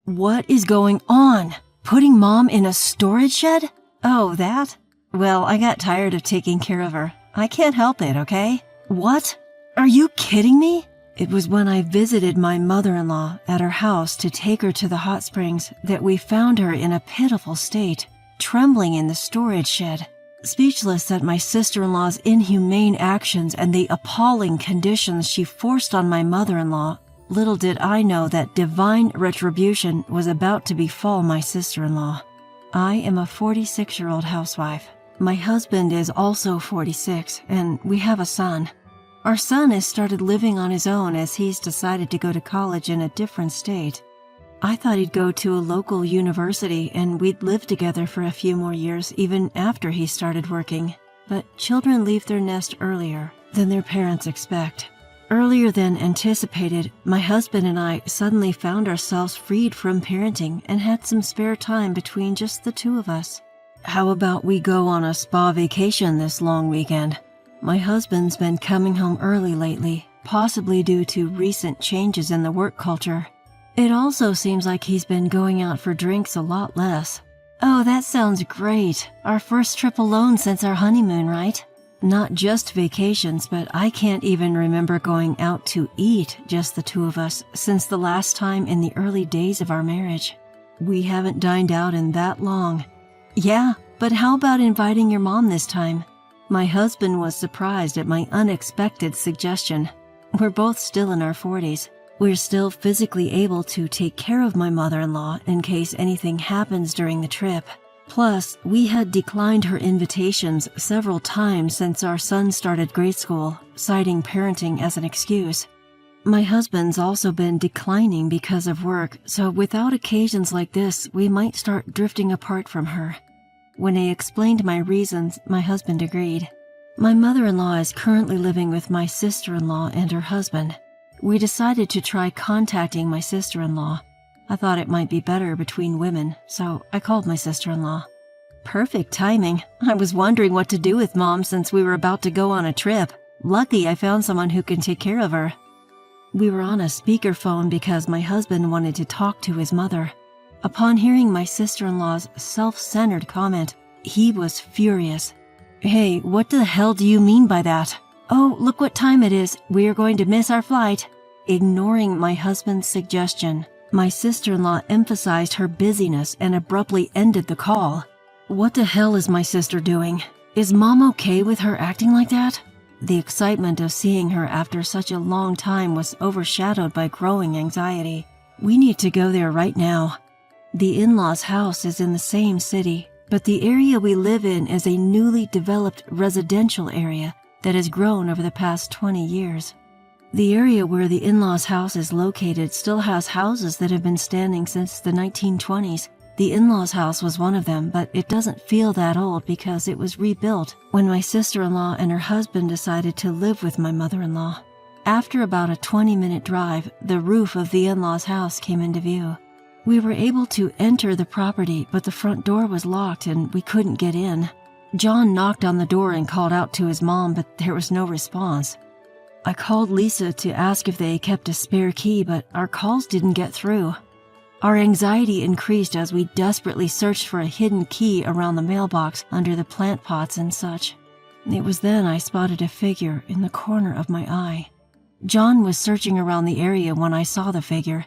What is going on? Putting Mom in a storage shed? Oh, that? Well, I got tired of taking care of her. I can't help it, okay? What? Are you kidding me? It was when I visited my mother-in-law at her house to take her to the hot springs that we found her in a pitiful state, trembling in the storage shed. Speechless at my sister-in-law's inhumane actions and the appalling conditions she forced on my mother-in-law, little did I know that divine retribution was about to befall my sister-in-law. I am a 46-year-old housewife. My husband is also 46, and we have a son. Our son has started living on his own as he's decided to go to college in a different state. I thought he'd go to a local university and we'd live together for a few more years even after he started working. But children leave their nest earlier than their parents expect. Earlier than anticipated, my husband and I suddenly found ourselves freed from parenting and had some spare time between just the two of us. How about we go on a spa vacation this long weekend? My husband's been coming home early lately, possibly due to recent changes in the work culture. It also seems like he's been going out for drinks a lot less. Oh, that sounds great. Our first trip alone since our honeymoon, right? Not just vacations, but I can't even remember going out to eat, just the two of us, since the last time in the early days of our marriage. We haven't dined out in that long. Yeah, but how about inviting your mom this time? My husband was surprised at my unexpected suggestion. We're both still in our 40s. We're still physically able to take care of my mother-in-law in case anything happens during the trip. Plus, we had declined her invitations several times since our son started grade school, citing parenting as an excuse. My husband's also been declining because of work, so without occasions like this, we might start drifting apart from her. When I explained my reasons, my husband agreed. My mother-in-law is currently living with my sister-in-law and her husband. We decided to try contacting my sister-in-law. I thought it might be better between women, so I called my sister-in-law. Perfect timing. I was wondering what to do with Mom since we were about to go on a trip. Lucky I found someone who can take care of her. We were on a speakerphone because my husband wanted to talk to his mother. Upon hearing my sister-in-law's self-centered comment, he was furious. Hey, what the hell do you mean by that? Oh, look what time it is. We are going to miss our flight. Ignoring my husband's suggestion, my sister-in-law emphasized her busyness and abruptly ended the call. What the hell is my sister doing? Is Mom okay with her acting like that? The excitement of seeing her after such a long time was overshadowed by growing anxiety. We need to go there right now. The in-laws' house is in the same city, but the area we live in is a newly developed residential area that has grown over the past 20 years. The area where the in-laws' house is located still has houses that have been standing since the 1920s. The in-laws' house was one of them, but it doesn't feel that old because it was rebuilt when my sister-in-law and her husband decided to live with my mother-in-law. After about a 20-minute drive, the roof of the in-laws' house came into view. We were able to enter the property, but the front door was locked and we couldn't get in. John knocked on the door and called out to his mom, but there was no response. I called Lisa to ask if they kept a spare key, but our calls didn't get through. Our anxiety increased as we desperately searched for a hidden key around the mailbox under the plant pots and such. It was then I spotted a figure in the corner of my eye. John was searching around the area when I saw the figure.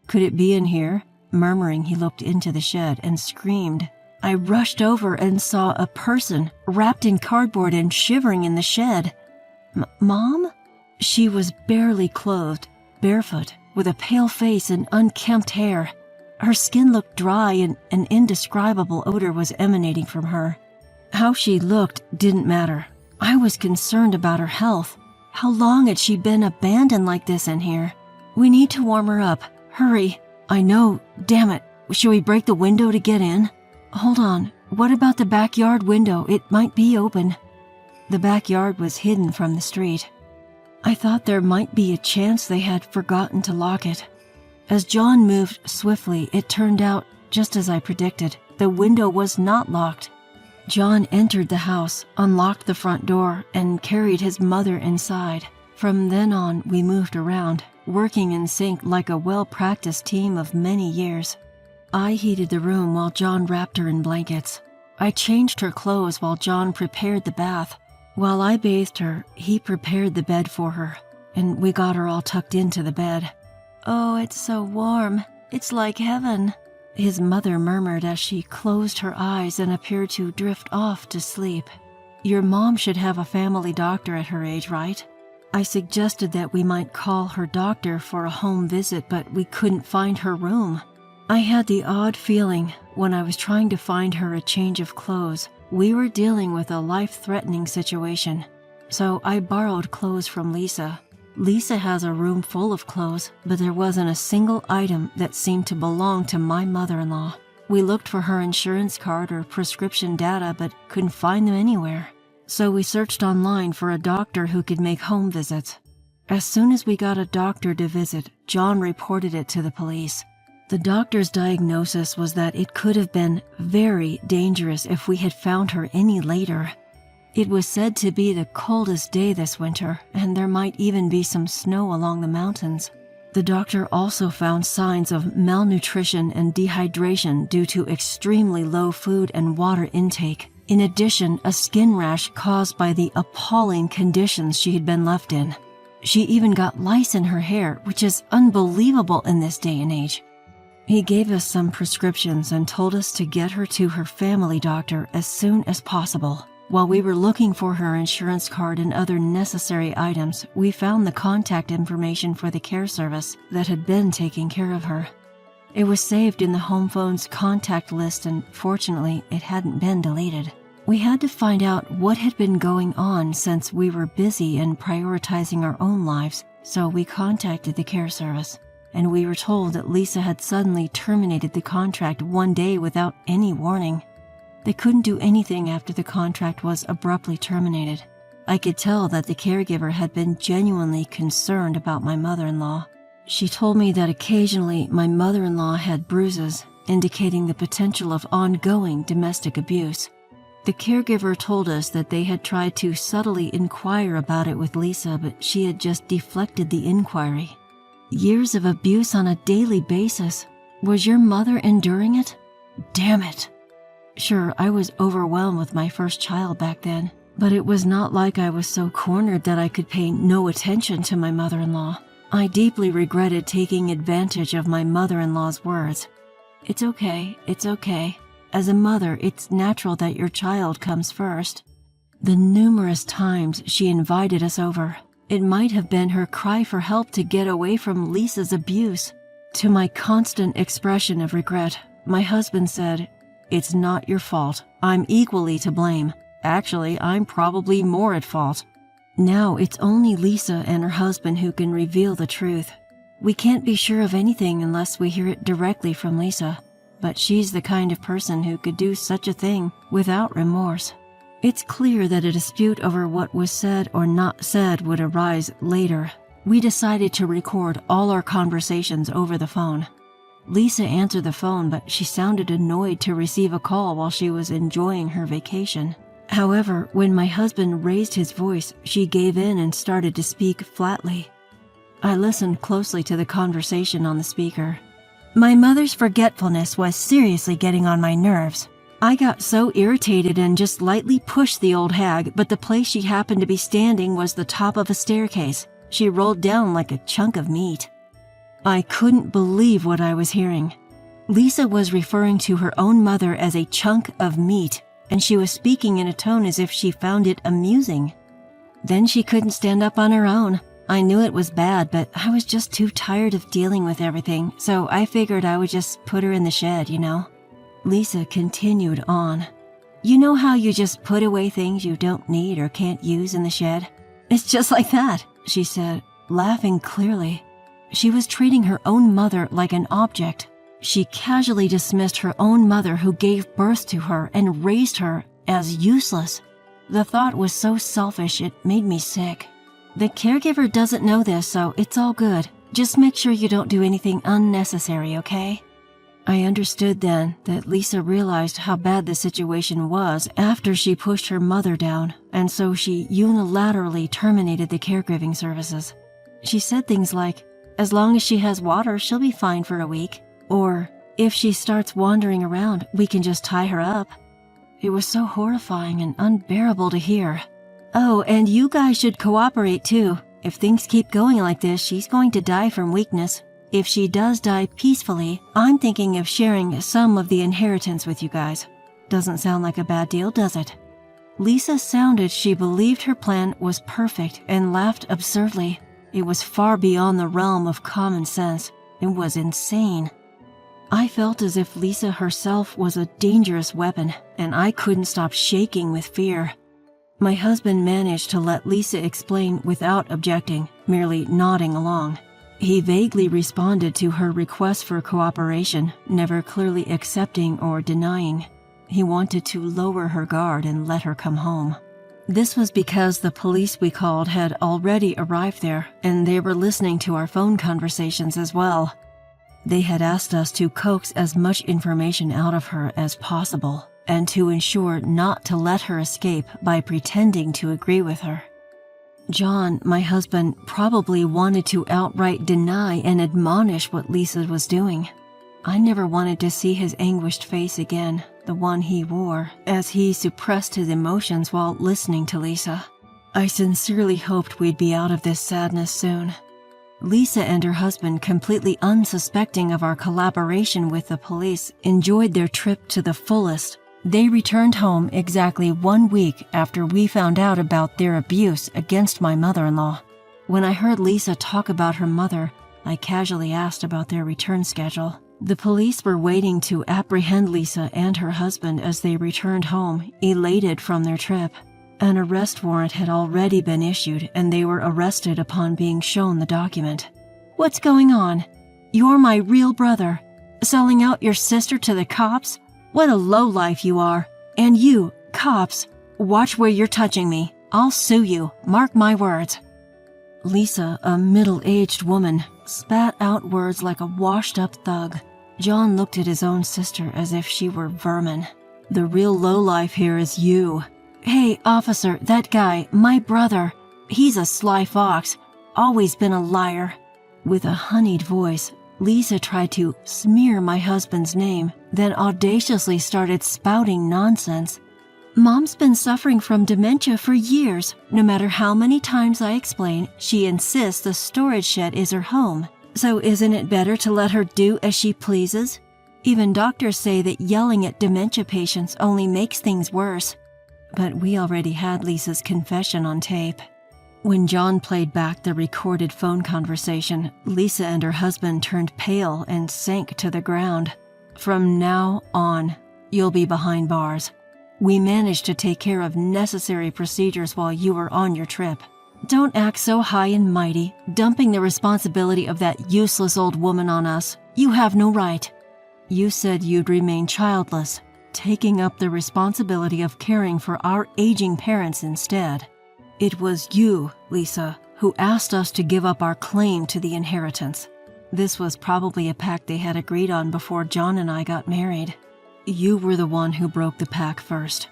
Could it be in here? Murmuring, he looked into the shed and screamed. I rushed over and saw a person wrapped in cardboard and shivering in the shed. Mom? She was barely clothed, barefoot, with a pale face and unkempt hair. Her skin looked dry and an indescribable odor was emanating from her. How she looked didn't matter. I was concerned about her health. How long had she been abandoned like this in here? We need to warm her up. Hurry. I know. Damn it. Should we break the window to get in? Hold on. What about the backyard window? It might be open. The backyard was hidden from the street. I thought there might be a chance they had forgotten to lock it. As John moved swiftly, it turned out, just as I predicted, the window was not locked. John entered the house, unlocked the front door, and carried his mother inside. From then on, we moved around. working in sync like a well-practiced team of many years. I heated the room while John wrapped her in blankets. I changed her clothes while John prepared the bath. While I bathed her, he prepared the bed for her, and we got her all tucked into the bed. "Oh, it's so warm. It's like heaven," his mother murmured as she closed her eyes and appeared to drift off to sleep. "Your mom should have a family doctor at her age, right?" I suggested that we might call her doctor for a home visit, but we couldn't find her room. I had the odd feeling when I was trying to find her a change of clothes, we were dealing with a life-threatening situation. So I borrowed clothes from Lisa. Lisa has a room full of clothes, but there wasn't a single item that seemed to belong to my mother-in-law. We looked for her insurance card or prescription data, but couldn't find them anywhere. So we searched online for a doctor who could make home visits. As soon as we got a doctor to visit, John reported it to the police. The doctor's diagnosis was that it could have been very dangerous if we had found her any later. It was said to be the coldest day this winter, and there might even be some snow along the mountains. The doctor also found signs of malnutrition and dehydration due to extremely low food and water intake. In addition, a skin rash caused by the appalling conditions she had been left in. She even got lice in her hair, which is unbelievable in this day and age. He gave us some prescriptions and told us to get her to her family doctor as soon as possible. While we were looking for her insurance card and other necessary items, we found the contact information for the care service that had been taking care of her. It was saved in the home phone's contact list, and fortunately, it hadn't been deleted. We had to find out what had been going on since we were busy and prioritizing our own lives, so we contacted the care service. And we were told that Lisa had suddenly terminated the contract one day without any warning. They couldn't do anything after the contract was abruptly terminated. I could tell that the caregiver had been genuinely concerned about my mother-in-law. She told me that occasionally my mother-in-law had bruises, indicating the potential of ongoing domestic abuse. The caregiver told us that they had tried to subtly inquire about it with Lisa, but she had just deflected the inquiry. Years of abuse on a daily basis. Was your mother enduring it? Damn it. Sure, I was overwhelmed with my first child back then, but it was not like I was so cornered that I could pay no attention to my mother-in-law. I deeply regretted taking advantage of my mother-in-law's words. It's okay. As a mother, it's natural that your child comes first. The numerous times she invited us over, it might have been her cry for help to get away from Lisa's abuse. To my constant expression of regret, my husband said, "It's not your fault. I'm equally to blame. Actually, I'm probably more at fault." Now it's only Lisa and her husband who can reveal the truth. We can't be sure of anything unless we hear it directly from Lisa, but she's the kind of person who could do such a thing without remorse. It's clear that a dispute over what was said or not said would arise later. We decided to record all our conversations over the phone. Lisa answered the phone, but she sounded annoyed to receive a call while she was enjoying her vacation. However, when my husband raised his voice, she gave in and started to speak flatly. I listened closely to the conversation on the speaker. "My mother's forgetfulness was seriously getting on my nerves. I got so irritated and just lightly pushed the old hag, but the place she happened to be standing was the top of a staircase. She rolled down like a chunk of meat." I couldn't believe what I was hearing. Lisa was referring to her own mother as a chunk of meat, and she was speaking in a tone as if she found it amusing. Then she couldn't stand up on her own. I knew it was bad, but I was just too tired of dealing with everything, so I figured I would just put her in the shed, Lisa continued on. "You know how you just put away things you don't need or can't use in the shed? It's just like that," she said, laughing clearly. She was treating her own mother like an object. She casually dismissed her own mother who gave birth to her and raised her as useless. The thought was so selfish it made me sick. "The caregiver doesn't know this, so it's all good. Just make sure you don't do anything unnecessary, okay?" I understood then that Lisa realized how bad the situation was after she pushed her mother down, and so she unilaterally terminated the caregiving services. She said things like, As long as she has water, she'll be fine for a week. Or if she starts wandering around, we can just tie her up." It was so horrifying and unbearable to hear. "Oh, and you guys should cooperate too. If things keep going like this, she's going to die from weakness. If she does die peacefully, I'm thinking of sharing some of the inheritance with you guys. Doesn't sound like a bad deal, does it?" Lisa sounded she believed her plan was perfect and laughed absurdly. It was far beyond the realm of common sense. It was insane. I felt as if Lisa herself was a dangerous weapon, and I couldn't stop shaking with fear. My husband managed to let Lisa explain without objecting, merely nodding along. He vaguely responded to her request for cooperation, never clearly accepting or denying. He wanted to lower her guard and let her come home. This was because the police we called had already arrived there, and they were listening to our phone conversations as well. They had asked us to coax as much information out of her as possible, and to ensure not to let her escape by pretending to agree with her. John, my husband, probably wanted to outright deny and admonish what Lisa was doing. I never wanted to see his anguished face again, the one he wore, as he suppressed his emotions while listening to Lisa. I sincerely hoped we'd be out of this sadness soon. Lisa and her husband, completely unsuspecting of our collaboration with the police, enjoyed their trip to the fullest. They returned home exactly 1 week after we found out about their abuse against my mother-in-law. When I heard Lisa talk about her mother, I casually asked about their return schedule. The police were waiting to apprehend Lisa and her husband as they returned home, elated from their trip. An arrest warrant had already been issued, and they were arrested upon being shown the document. "What's going on? You're my real brother. Selling out your sister to the cops? What a lowlife you are. And you, cops, watch where you're touching me. I'll sue you, mark my words." Lisa, a middle-aged woman, spat out words like a washed-up thug. John looked at his own sister as if she were vermin. "The real lowlife here is you. Hey, officer, that guy, my brother, he's a sly fox, always been a liar." With a honeyed voice, Lisa tried to smear my husband's name, then audaciously started spouting nonsense. "Mom's been suffering from dementia for years. No matter how many times I explain, she insists the storage shed is her home. So isn't it better to let her do as she pleases? Even doctors say that yelling at dementia patients only makes things worse." But we already had Lisa's confession on tape. When John played back the recorded phone conversation, Lisa and her husband turned pale and sank to the ground. "From now on, you'll be behind bars. We managed to take care of necessary procedures while you were on your trip. Don't act so high and mighty, dumping the responsibility of that useless old woman on us. You have no right. You said you'd remain childless, taking up the responsibility of caring for our aging parents instead. It was you, Lisa, who asked us to give up our claim to the inheritance. This was probably a pact they had agreed on before John and I got married. You were the one who broke the pact first.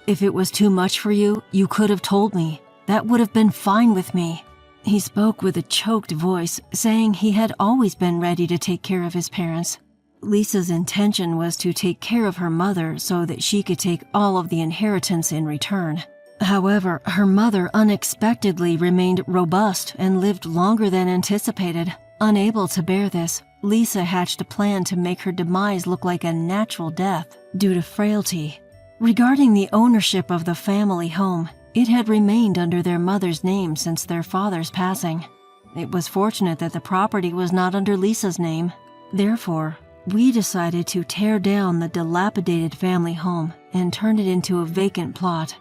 If it was too much for you, you could have told me. That would have been fine with me." He spoke with a choked voice, saying he had always been ready to take care of his parents. Lisa's intention was to take care of her mother so that she could take all of the inheritance in return. However, her mother unexpectedly remained robust and lived longer than anticipated. Unable to bear this, Lisa hatched a plan to make her demise look like a natural death due to frailty. Regarding the ownership of the family home, it had remained under their mother's name since their father's passing. It was fortunate that the property was not under Lisa's name. Therefore, we decided to tear down the dilapidated family home and turn it into a vacant plot.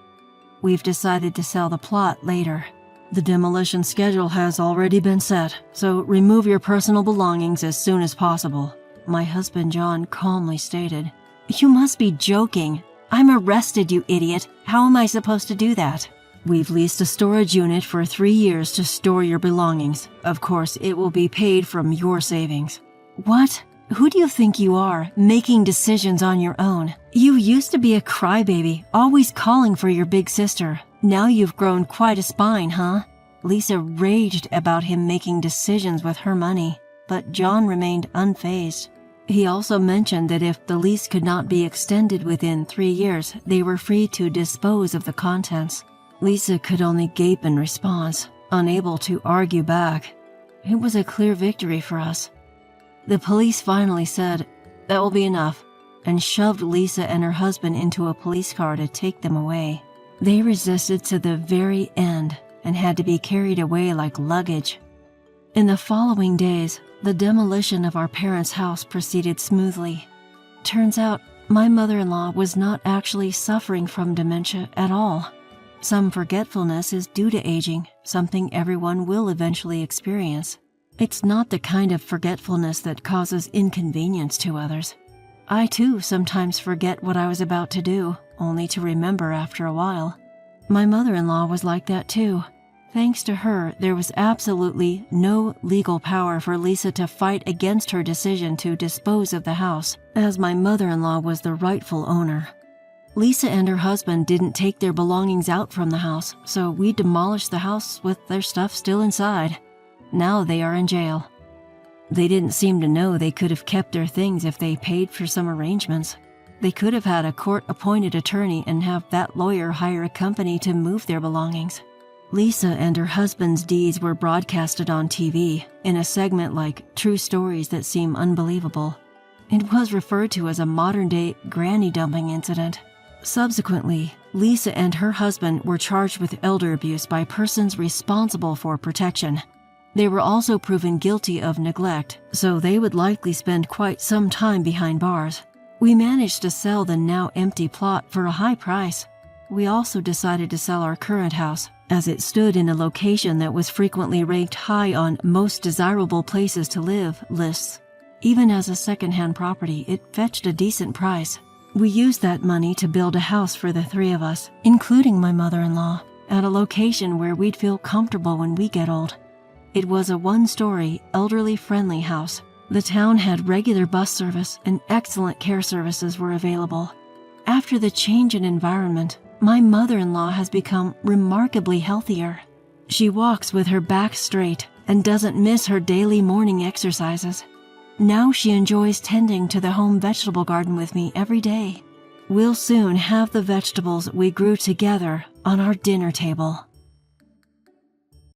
We've decided to sell the plot later. The demolition schedule has already been set, so remove your personal belongings as soon as possible, my husband John calmly stated. "You must be joking. I'm arrested, you idiot. How am I supposed to do that?" "We've leased a storage unit for 3 years to store your belongings. Of course, it will be paid from your savings." "What? Who do you think you are, making decisions on your own? You used to be a crybaby, always calling for your big sister. Now you've grown quite a spine, huh? Lisa raged about him making decisions with her money, but John remained unfazed. He also mentioned that if the lease could not be extended within 3 years, they were free to dispose of the contents. Lisa could only gape in response, unable to argue back. It was a clear victory for us. The police finally said, "That will be enough," and shoved Lisa and her husband into a police car to take them away. They resisted to the very end and had to be carried away like luggage. In the following days, the demolition of our parents' house proceeded smoothly. Turns out, my mother-in-law was not actually suffering from dementia at all. Some forgetfulness is due to aging, something everyone will eventually experience. It's not the kind of forgetfulness that causes inconvenience to others. I too sometimes forget what I was about to do, only to remember after a while. My mother-in-law was like that too. Thanks to her, there was absolutely no legal power for Lisa to fight against her decision to dispose of the house, as my mother-in-law was the rightful owner. Lisa and her husband didn't take their belongings out from the house, so we demolished the house with their stuff still inside. Now they are in jail. They didn't seem to know they could have kept their things if they paid for some arrangements. They could have had a court-appointed attorney and have that lawyer hire a company to move their belongings. Lisa and her husband's deeds were broadcasted on TV in a segment like True Stories That Seem Unbelievable. It was referred to as a modern-day granny dumping incident. Subsequently, Lisa and her husband were charged with elder abuse by persons responsible for protection. They were also proven guilty of neglect, so they would likely spend quite some time behind bars. We managed to sell the now empty plot for a high price. We also decided to sell our current house, as it stood in a location that was frequently ranked high on most desirable places to live lists. Even as a second-hand property, it fetched a decent price. We used that money to build a house for the 3 of us, including my mother-in-law, at a location where we'd feel comfortable when we get old. It was a 1-story, elderly-friendly house. The town had regular bus service and excellent care services were available. After the change in environment, my mother-in-law has become remarkably healthier. She walks with her back straight and doesn't miss her daily morning exercises. Now she enjoys tending to the home vegetable garden with me every day. We'll soon have the vegetables we grew together on our dinner table.